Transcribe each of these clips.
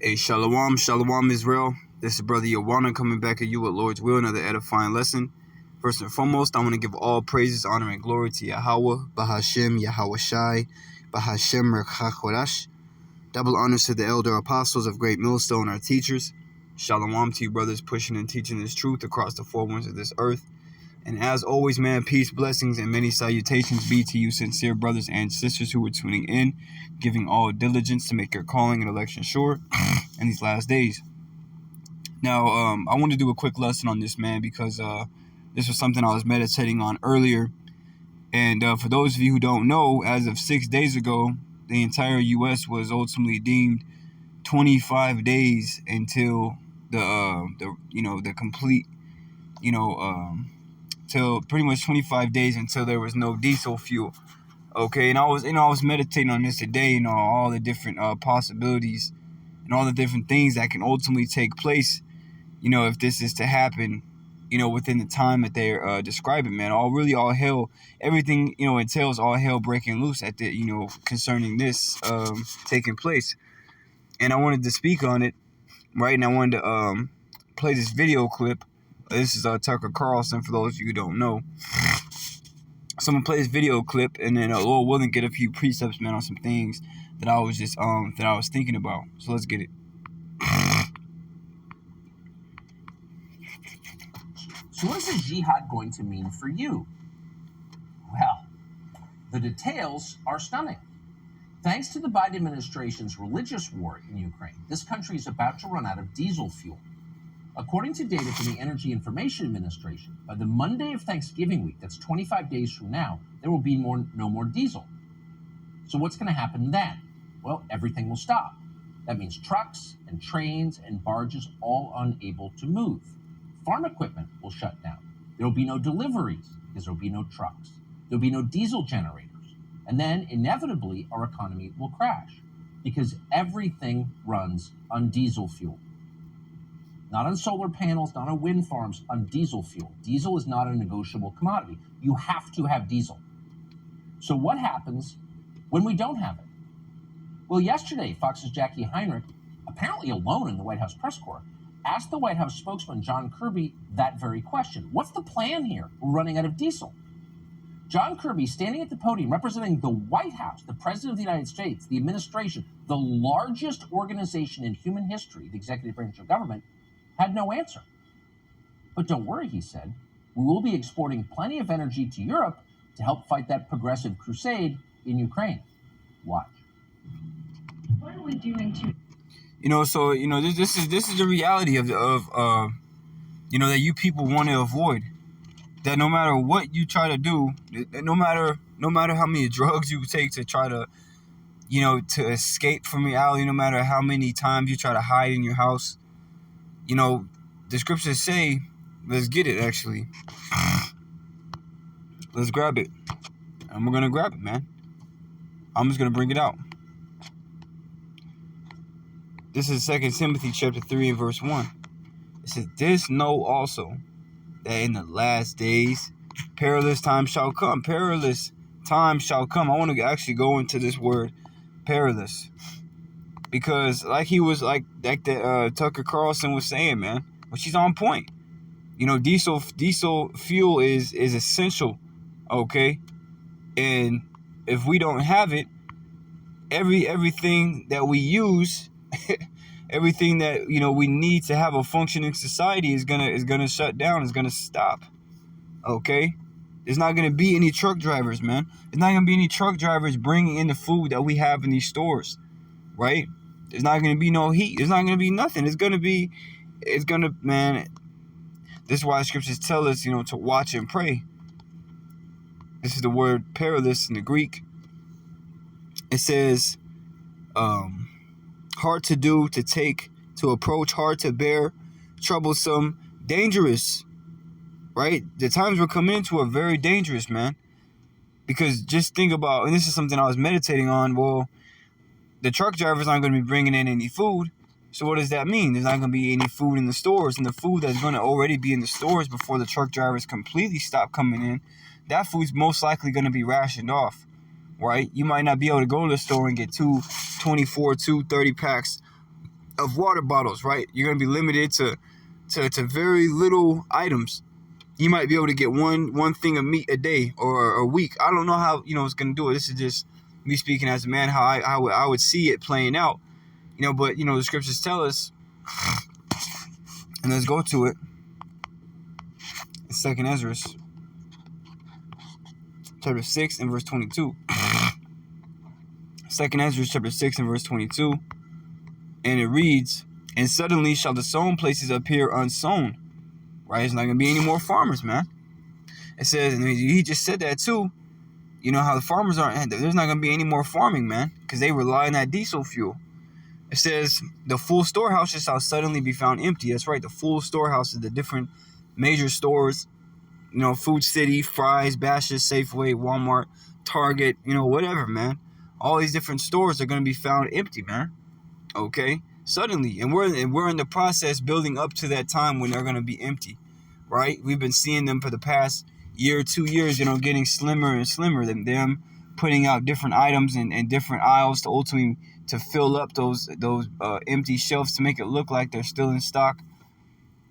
Hey, Shalom, Shalom Israel. This is Brother Yawana coming back at you with Lord's will, another edifying lesson. First and foremost, I want to give all praises, honor, and glory to Yahweh, Bahashem, Yahweh Shai, Bahashem, Rekhachorash. Double honors to the elder apostles of Great Millstone, our teachers. Shalom to you, brothers, pushing and teaching this truth across the four winds of this earth. And as always, man, peace, blessings, and many salutations be to you, sincere brothers and sisters who are tuning in, giving all diligence to make your calling and election sure in these last days. Now, I want to do a quick lesson on this, man, because this was something I was meditating on earlier. And for those of you who don't know, as of 6 days ago, the entire U.S. was ultimately deemed 25 days until the complete, till pretty much 25 days until there was no diesel fuel. Okay, and I was meditating on this today, all the different possibilities and all the different things that can ultimately take place, if this is to happen, within the time that they're describing, man. All hell, everything, entails all hell breaking loose at the, concerning this taking place. And I wanted to speak on it, right? And I wanted to play this video clip. This is Tucker Carlson, for those of you who don't know. So I'm gonna play this video clip, and then Lord willing, get a few precepts, man, on some things that I was just that I was thinking about. So let's get it. So what is a jihad going to mean for you? Well, the details are stunning. Thanks to the Biden administration's religious war in Ukraine, this country is about to run out of diesel fuel. According to data from the Energy Information Administration, by the Monday of Thanksgiving week, that's 25 days from now, there will be no more diesel. So what's going to happen then? Well, everything will stop. That means trucks and trains and barges all unable to move. Farm equipment will shut down. There will be no deliveries because there will be no trucks. There will be no diesel generators. And then inevitably our economy will crash because everything runs on diesel fuel. Not on solar panels, not on wind farms, on diesel fuel. Diesel is not a negotiable commodity. You have to have diesel. So what happens when we don't have it? Well, yesterday, Fox's Jackie Heinrich, apparently alone in the White House press corps, asked the White House spokesman, John Kirby, that very question. What's the plan here? We're running out of diesel. John Kirby, standing at the podium, representing the White House, the President of the United States, the administration, the largest organization in human history, the executive branch of government, had no answer. But don't worry, he said, we will be exporting plenty of energy to Europe to help fight that progressive crusade in Ukraine. Watch. What are we doing to... This is the reality of that you people want to avoid. That no matter what you try to do, no matter how many drugs you take to try to, to escape from reality, no matter how many times you try to hide in your house, the scriptures say, let's get it, actually. Let's grab it. And we're going to grab it, man. I'm just going to bring it out. This is 2 Timothy chapter 3 and verse 1. It says, this know also, that in the last days, perilous times shall come. Perilous times shall come. I want to actually go into this word, perilous. Because like Tucker Carlson was saying, man, but she's on point. Diesel fuel is essential, okay? And if we don't have it, everything that we use, everything that we need to have a functioning society is gonna shut down, is gonna stop. Okay? There's not gonna be any truck drivers, man. There's not gonna be any truck drivers bringing in the food that we have in these stores, right? There's not gonna be no heat. There's not gonna be nothing. Man. This is why scriptures tell us, to watch and pray. This is the word perilous in the Greek. It says, hard to do, to take, to approach, hard to bear, troublesome, dangerous, right? The times we're coming into are very dangerous, man. Because just think about, and this is something I was meditating on, well, the truck drivers aren't going to be bringing in any food. So what does that mean? There's not going to be any food in the stores. And the food that's going to already be in the stores before the truck drivers completely stop coming in, that food's most likely going to be rationed off, right? You might not be able to go to the store and get 30 packs of water bottles, right? You're going to be limited to very little items. You might be able to get one thing of meat a day or a week. I don't know how, it's going to do it. This is just me speaking as a man, how I would see it playing out. But, the scriptures tell us, and let's go to it. It's 2nd Ezra, chapter 6 and verse 22. 2nd Ezra, chapter 6 and verse 22. And it reads, and suddenly shall the sown places appear unsown. Right? There's not going to be any more farmers, man. It says, and he just said that too. How the farmers aren't, there's not going to be any more farming, man, because they rely on that diesel fuel. It says, the full storehouses shall suddenly be found empty. That's right, the full storehouses, the different major stores, Food City, Fry's, Bash's, Safeway, Walmart, Target, whatever, man. All these different stores are going to be found empty, man. Okay? Suddenly. And we're in the process building up to that time when they're going to be empty, right? We've been seeing them for the past year, 2 years, getting slimmer and slimmer, than them putting out different items and different aisles to ultimately to fill up those empty shelves to make it look like they're still in stock,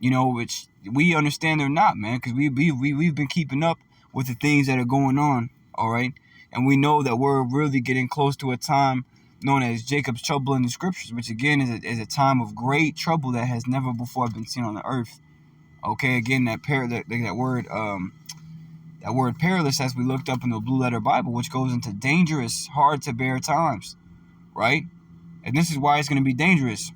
which we understand they're not, man, because we've been keeping up with the things that are going on, all right? And we know that we're really getting close to a time known as Jacob's trouble in the scriptures, which again is a time of great trouble that has never before been seen on the earth. Okay, again, that word perilous, as we looked up in the Blue Letter Bible, which goes into dangerous, hard to bear times, right? And this is why it's going to be dangerous.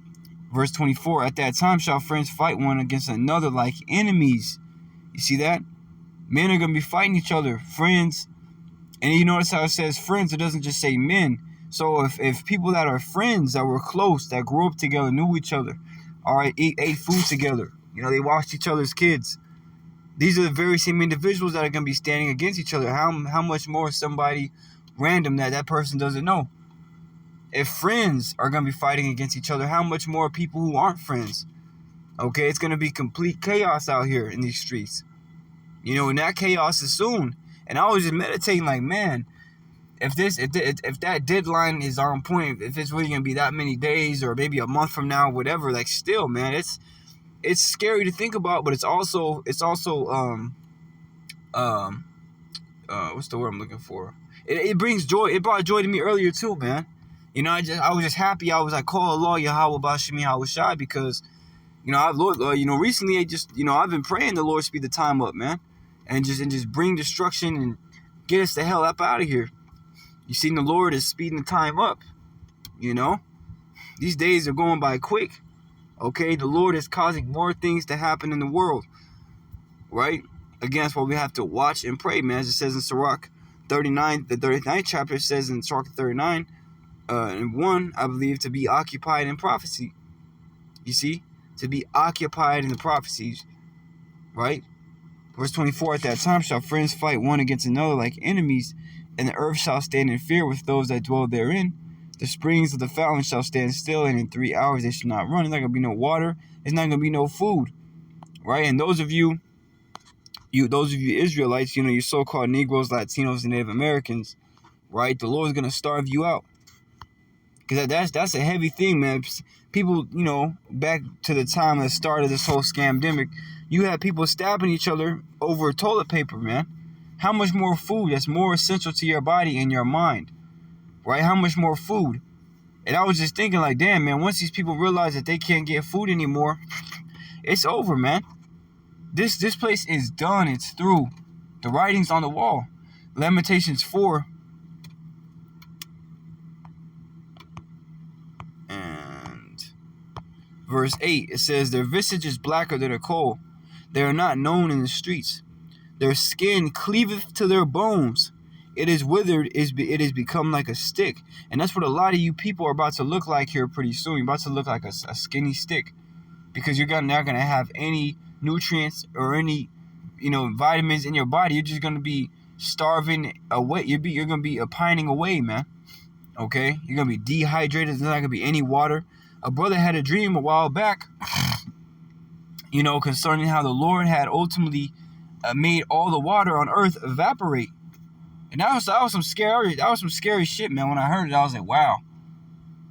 Verse 24, at that time shall friends fight one against another like enemies. You see that? Men are going to be fighting each other, friends. And you notice how it says friends, it doesn't just say men. So if people that are friends, that were close, that grew up together, knew each other, all right, ate food together, they watched each other's kids, these are the very same individuals that are going to be standing against each other. How much more somebody random that person doesn't know? If friends are going to be fighting against each other, how much more people who aren't friends? Okay, it's going to be complete chaos out here in these streets. And that chaos is soon. And I was just meditating like, man, if that deadline is on point, if it's really going to be that many days or maybe a month from now, whatever, like still, man, it's scary to think about, but it's also what's the word I'm looking for? It brings joy. It brought joy to me earlier too, man. I was just happy. I was like, call Allah Yahweh Bashimi Hawashai, because recently I've been praying the Lord speed the time up, man, and just bring destruction and get us the hell up out of here. You see, the Lord is speeding the time up. These days are going by quick. Okay, the Lord is causing more things to happen in the world, right? Again, that's why we have to watch and pray, man. As it says in Sirach 39, the 39th chapter says in Sirach 39, and 1, I believe, to be occupied in prophecy. You see, to be occupied in the prophecies, right? Verse 24, at that time shall friends fight one against another like enemies, and the earth shall stand in fear with those that dwell therein. The springs of the fountain shall stand still, and in 3 hours they shall not run. There's not going to be no water. There's not going to be no food, right? And those of you Israelites, your so-called Negroes, Latinos, and Native Americans, right? The Lord's going to starve you out. Because that's a heavy thing, man. People, back to the time that started this whole scamdemic, you had people stabbing each other over toilet paper, man. How much more food that's more essential to your body and your mind, right? How much more food? And I was just thinking like, damn, man, once these people realize that they can't get food anymore, it's over, man. This place is done. It's through. The writing's on the wall. Lamentations 4. And verse 8, it says, their visage is blacker than a coal. They are not known in the streets. Their skin cleaveth to their bones. It is withered, it is become like a stick. And that's what a lot of you people are about to look like here pretty soon. You're about to look like a skinny stick. Because you're not going to have any nutrients or any, vitamins in your body. You're just going to be starving away. You're going to be pining away, man. Okay? You're going to be dehydrated. There's not going to be any water. A brother had a dream a while back, concerning how the Lord had ultimately made all the water on earth evaporate. And that was some scary shit, man. When I heard it, I was like, wow.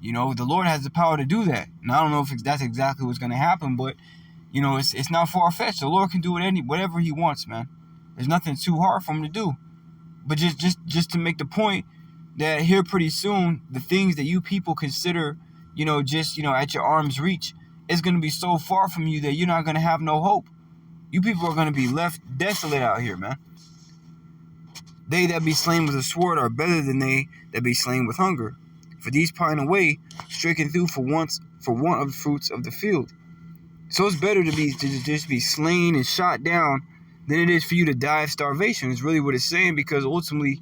You know, the Lord has the power to do that. And I don't know if that's exactly what's going to happen, but, you know, it's not far-fetched. The Lord can do whatever he wants, man. There's nothing too hard for him to do. But just to make the point that here pretty soon, the things that you people consider, you know, just, you know, at your arm's reach, is going to be so far from you that you're not going to have no hope. You people are going to be left desolate out here, man. They that be slain with a sword are better than they that be slain with hunger. For these pine away, stricken through for want of the fruits of the field. So it's better to just be slain and shot down than it is for you to die of starvation. It's really what it's saying, because ultimately,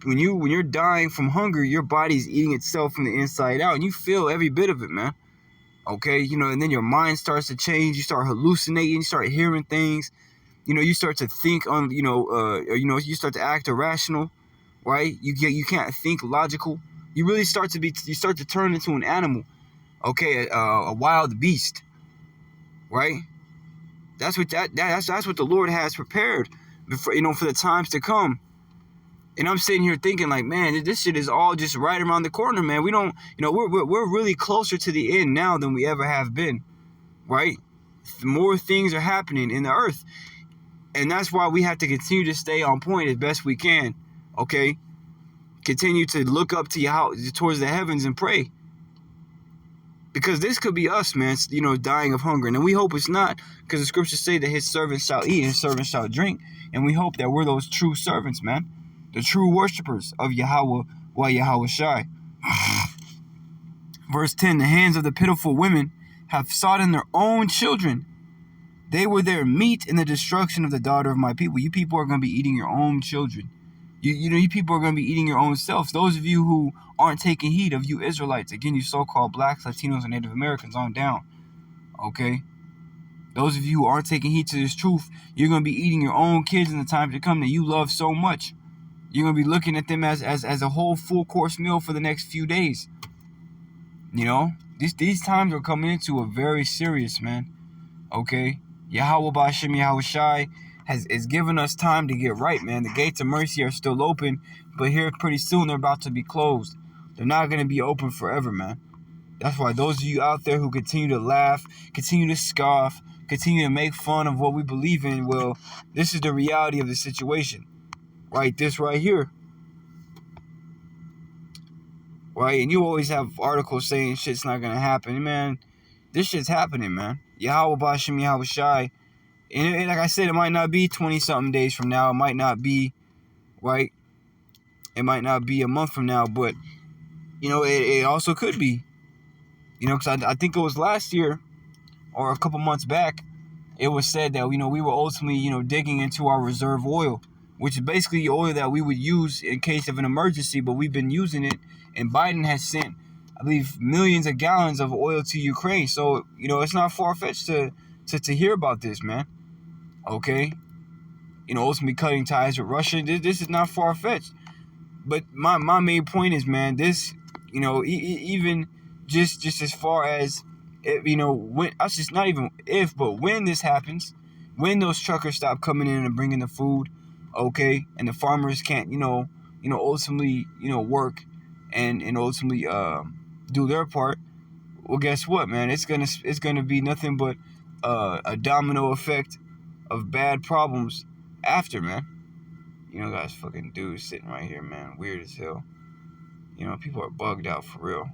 when you're dying from hunger, your body's eating itself from the inside out, and you feel every bit of it, man. Okay, you know, and then your mind starts to change. You start hallucinating. You start hearing things. You know, you start to think on, you start to act irrational, right? You can't think logical. You really start to turn into an animal, okay, a wild beast, right? That's what that's what the Lord has prepared, for the times to come. And I'm sitting here thinking, like, man, this shit is all just right around the corner, man. We don't, we're really closer to the end now than we ever have been, right? More things are happening in the earth. And that's why we have to continue to stay on point as best we can, okay? Continue to look up to towards the heavens and pray. Because this could be us, man, dying of hunger. And we hope it's not, because the scriptures say that his servants shall eat and his servants shall drink. And we hope that we're those true servants, man. The true worshipers of Yahweh, Yahweh Shai. Verse 10, the hands of the pitiful women have sought in their own children. They were their meat in the destruction of the daughter of my people. You people are going to be eating your own children. You people are going to be eating your own selves. Those of you who aren't taking heed of you Israelites, again, you so-called blacks, Latinos, and Native Americans, on down. Okay? Those of you who aren't taking heed to this truth, you're going to be eating your own kids in the time to come that you love so much. You're going to be looking at them as a whole full-course meal for the next few days. You know? These times are coming into a very serious, man. Okay? Yahweh Ba'ashem Yahweh Shai is giving us time to get right, man. The gates of mercy are still open, but here pretty soon they're about to be closed. They're not going to be open forever, man. That's why those of you out there who continue to laugh, continue to scoff, continue to make fun of what we believe in, well, this is the reality of the situation. Right? This right here. Right? And you always have articles saying shit's not going to happen. Man, this shit's happening, man. Yahweh Ba'ashem Yahweh Shai. And like I said, it might not be 20-something days from now. It might not be, right? It might not be a month from now. But, it also could be. Because I think it was last year or a couple months back, it was said that, we were ultimately, digging into our reserve oil, which is basically oil that we would use in case of an emergency, but we've been using it. And Biden has sent, I believe, millions of gallons of oil to Ukraine. So, it's not far-fetched to hear about this, man. Okay? Ultimately cutting ties with Russia. This is not far-fetched. But my main point is, man, this, even just as far as, when, that's just not even if, but when this happens, when those truckers stop coming in and bringing the food, okay, and the farmers can't, ultimately, work and ultimately do their part, well, guess what, man? It's gonna be nothing but a domino effect of bad problems after, man. Guys, fucking dudes sitting right here, man, weird as hell. People are bugged out for real.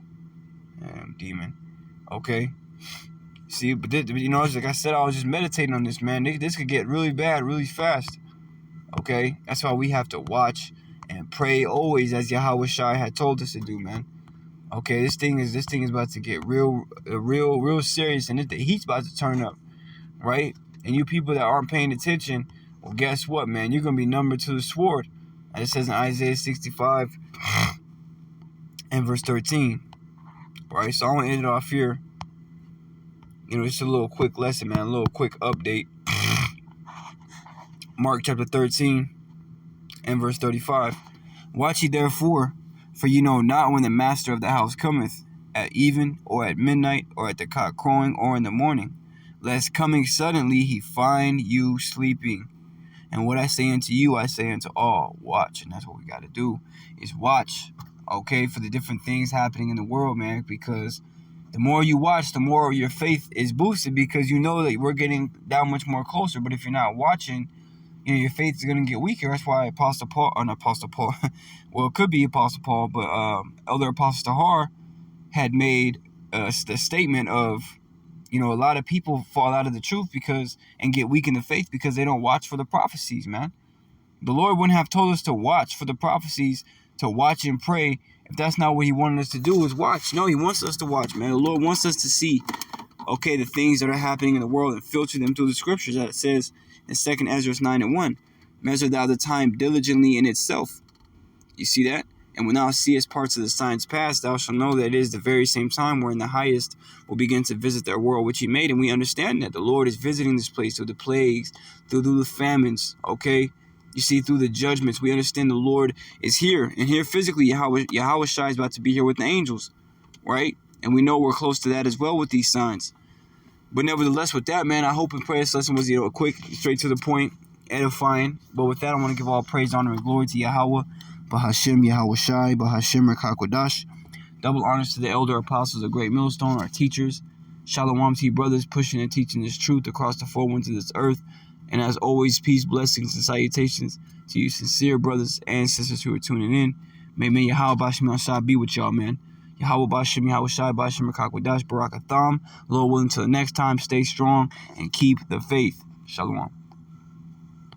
Demon. Okay. See, but like I said, I was just meditating on this, man. This could get really bad really fast. Okay, that's why we have to watch and pray always, as Yahweh Shai had told us to do, man. Okay, this thing is about to get real serious, and the heat's about to turn up, right? And you people that aren't paying attention, well, guess what, man? You're gonna be numbered to the sword, as it says in Isaiah 65 and verse 13. Right, so I want to end it off here. Just a little quick lesson, man. A little quick update. Mark chapter 13 and verse 35. Watch ye therefore, for ye know not when the master of the house cometh, at even, or at midnight, or at the cock crowing, or in the morning, lest coming suddenly he find you sleeping. And what I say unto you, I say unto all, watch. And that's what we got to do, is watch. okay, for the different things happening in the world, man, because the more you watch, the more your faith is boosted, because you know that we're getting that much more closer. But if you're not watching, you know, your faith is going to get weaker. That's why Apostle Paul, well, it could be Apostle Paul, but Elder Apostle Tahar had made the statement of, you know, a lot of people fall out of the truth and get weak in the faith because they don't watch for the prophecies, man. The Lord wouldn't have told us to watch for the prophecies, to watch and pray, if that's not what he wanted us to do, is watch. No, he wants us to watch, man. The Lord wants us to see, okay, the things that are happening in the world and filter them through the scriptures, that it says in 2 Ezra 9:1. Measure thou the time diligently in itself. You see that? And when thou seest parts of the signs past, thou shalt know that it is the very same time wherein the highest will begin to visit their world which he made. And we understand that the Lord is visiting this place through the plagues, through the famines, okay? You see, through the judgments. We understand the Lord is here. And here physically, Yahweh Shai is about to be here with the angels, right? And we know we're close to that as well with these signs. But nevertheless, with that, man, I hope and pray this lesson was, a quick, straight to the point, edifying. But with that, I want to give all praise, honor, and glory to Yahweh, Bahashem Yahweh Shai, Bahashem Rekakodash. Double honors to the elder apostles of Great Millstone, our teachers. Shalom to you brothers, pushing and teaching this truth across the four winds of this earth. And as always, peace, blessings, and salutations to you sincere brothers and sisters who are tuning in. May Yahweh Bashem Shai be with y'all, man. Yahweh Bashem Yahweh Shai, Bashem Rekakodash, Barakatham. Lord willing, till the next time, stay strong and keep the faith. Shalom.